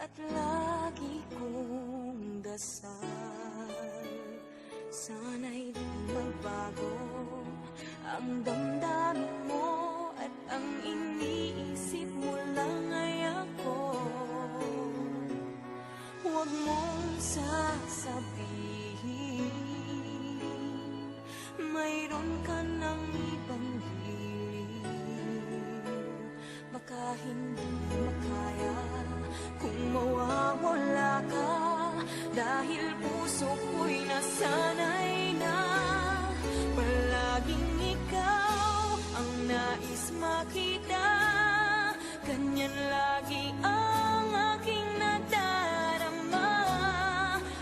at lagi kong dasal. Sana'y di magbago ang damdamin mo at ang iniisip mo lang ay ako. Huwag mong sasabihin mayroon ka ng ibang hiling. Baka hindi makaya kung mawawala ka, dahil puso ko'y nasanay na palaging ikaw ang nais makita. Ganyan lagi ang aking nadarama.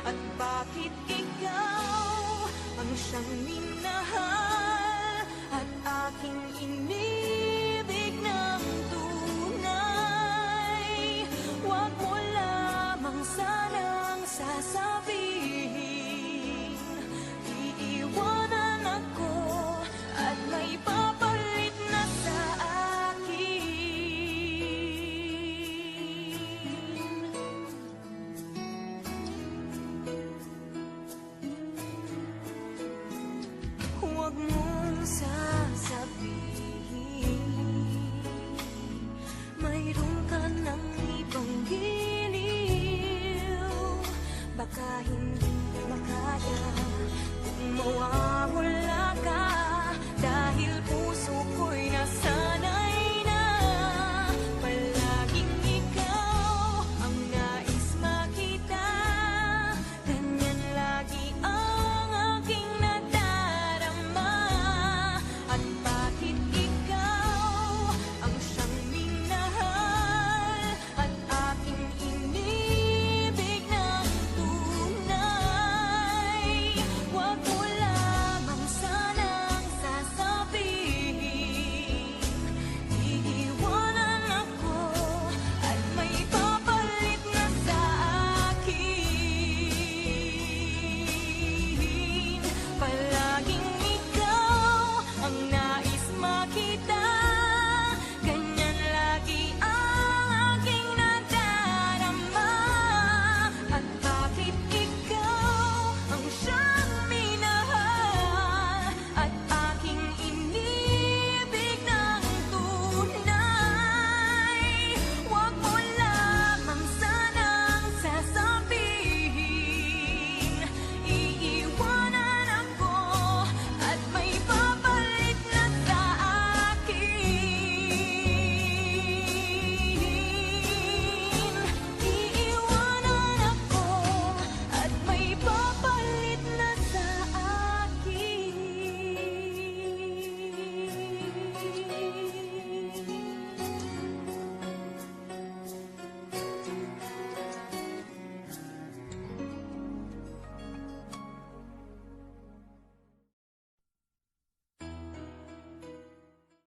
At bakit ikaw ang siyang minahal at aking inibig ng tunay? Huwag mo lamang sanang sasabihin iiwanan ako at may papalit na sa akin. Huwag mong sasabihin mayroon ka ng ibang giliw. Baka hindi makaya kung mawawala